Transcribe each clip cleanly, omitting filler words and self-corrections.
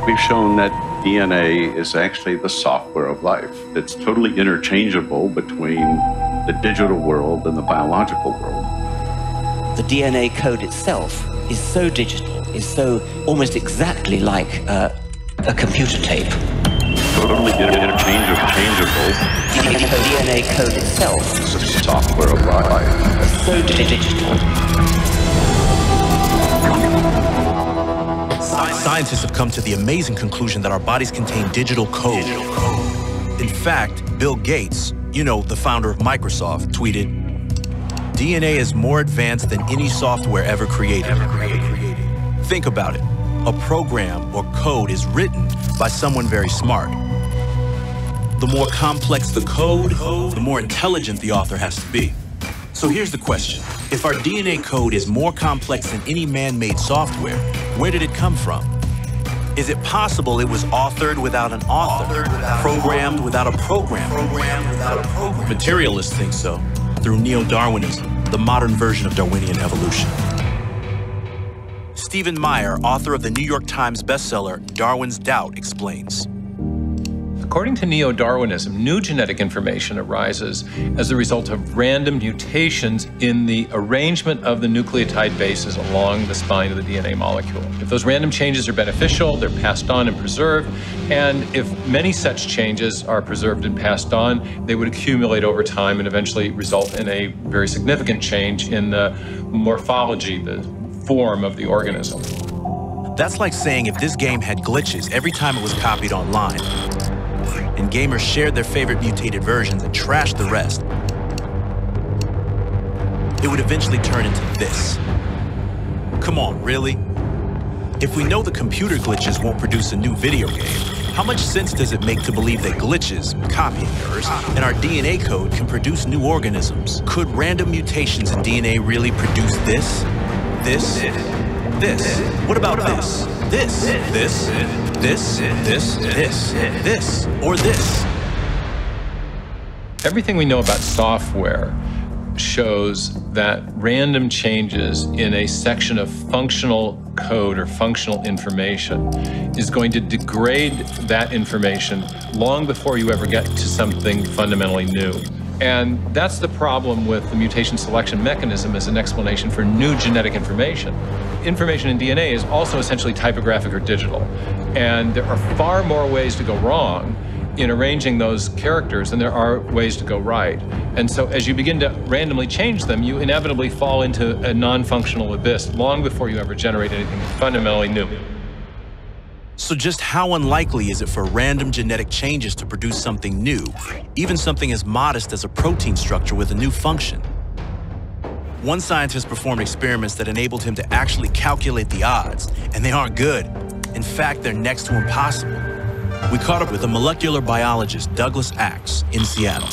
We've shown that DNA is actually the software of life. It's totally interchangeable between the digital world and the biological world. The DNA code itself is so digital, is so almost exactly like a computer tape. Totally interchangeable. DNA code itself is the software of life. Is so digital. Scientists have come to the amazing conclusion that our bodies contain digital code. In fact, Bill Gates, you know, the founder of Microsoft, tweeted, "DNA is more advanced than any software ever created." Think about it. A program or code is written by someone very smart. The more complex the code, the more intelligent the author has to be. So here's the question. If our DNA code is more complex than any man-made software, where did it come from? Is it possible it was authored without an author, programmed without a programmer? Materialists think so, through neo-Darwinism, the modern version of Darwinian evolution. Stephen Meyer, author of the New York Times bestseller Darwin's Doubt, explains. According to neo-Darwinism, new genetic information arises as a result of random mutations in the arrangement of the nucleotide bases along the spine of the DNA molecule. If those random changes are beneficial, they're passed on and preserved, and if many such changes are preserved and passed on, they would accumulate over time and eventually result in a very significant change in the morphology, the form of the organism. That's like saying if this game had glitches every time it was copied online, and gamers shared their favorite mutated versions and trashed the rest, it would eventually turn into this. Come on, really? If we know the computer glitches won't produce a new video game, how much sense does it make to believe that glitches, copying errors, and our DNA code can produce new organisms? Could random mutations in DNA really produce this? This? This? What about this? This? This? This? This? This? This? Or this? Everything we know about software shows that random changes in a section of functional code or functional information is going to degrade that information long before you ever get to something fundamentally new. And that's the problem with the mutation selection mechanism as an explanation for new genetic information. Information in DNA is also essentially typographic or digital. And there are far more ways to go wrong in arranging those characters than there are ways to go right. And so as you begin to randomly change them, you inevitably fall into a non-functional abyss long before you ever generate anything fundamentally new. So just how unlikely is it for random genetic changes to produce something new, even something as modest as a protein structure with a new function? One scientist performed experiments that enabled him to actually calculate the odds, and they aren't good. In fact, they're next to impossible. We caught up with a molecular biologist, Douglas Axe, in Seattle.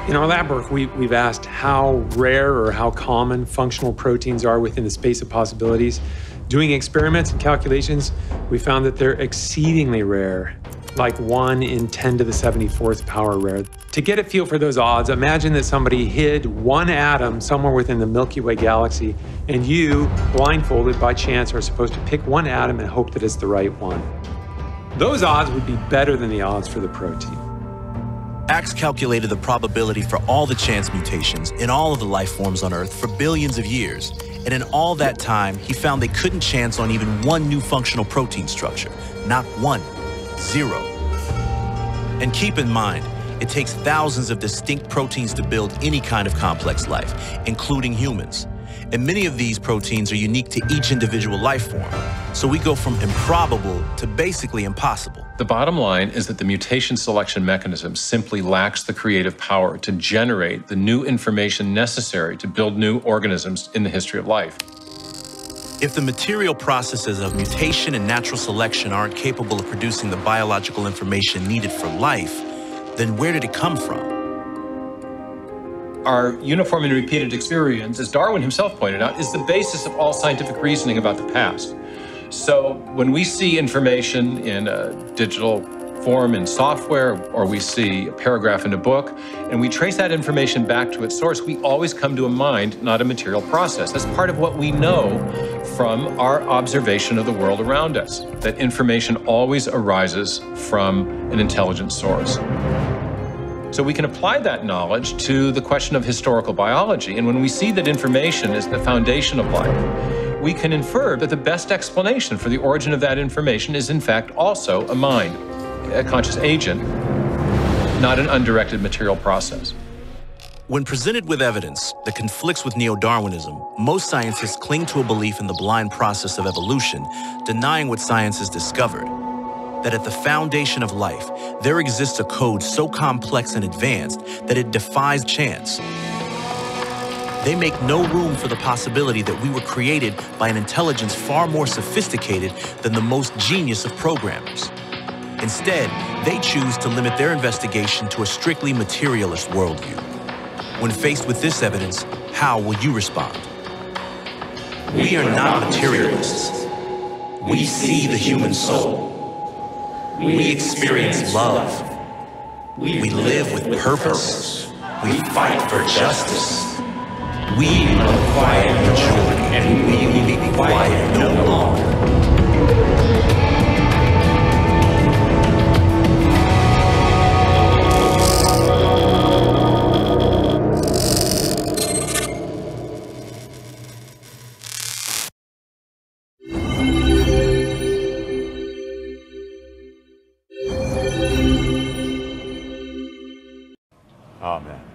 In our lab work, we've asked how rare or how common functional proteins are within the space of possibilities. Doing experiments and calculations, we found that they're exceedingly rare, like 1 in 10 to the 74th power rare. To get a feel for those odds, imagine that somebody hid one atom somewhere within the Milky Way galaxy, and you, blindfolded by chance, are supposed to pick one atom and hope that it's the right one. Those odds would be better than the odds for the protein. Axe calculated the probability for all the chance mutations in all of the life forms on Earth for billions of years. And in all that time, he found they couldn't chance on even one new functional protein structure. Not one. 0. And keep in mind, it takes thousands of distinct proteins to build any kind of complex life, including humans. And many of these proteins are unique to each individual life form. So we go from improbable to basically impossible. The bottom line is that the mutation selection mechanism simply lacks the creative power to generate the new information necessary to build new organisms in the history of life. If the material processes of mutation and natural selection aren't capable of producing the biological information needed for life, then where did it come from? Our uniform and repeated experience, as Darwin himself pointed out, is the basis of all scientific reasoning about the past. So when we see information in a digital form in software, or we see a paragraph in a book, and we trace that information back to its source, we always come to a mind, not a material process. That's part of what we know from our observation of the world around us, that information always arises from an intelligent source. So we can apply that knowledge to the question of historical biology, and when we see that information is the foundation of life, we can infer that the best explanation for the origin of that information is in fact also a mind, a conscious agent, not an undirected material process. When presented with evidence that conflicts with neo-Darwinism, most scientists cling to a belief in the blind process of evolution, denying what science has discovered. That at the foundation of life, there exists a code so complex and advanced that it defies chance. They make no room for the possibility that we were created by an intelligence far more sophisticated than the most genius of programmers. Instead, they choose to limit their investigation to a strictly materialist worldview. When faced with this evidence, how will you respond? We are not materialists. We see the human soul. We experience love. We live with purpose. We fight for justice. We are quiet for joy, and we will be quiet no longer. Amen.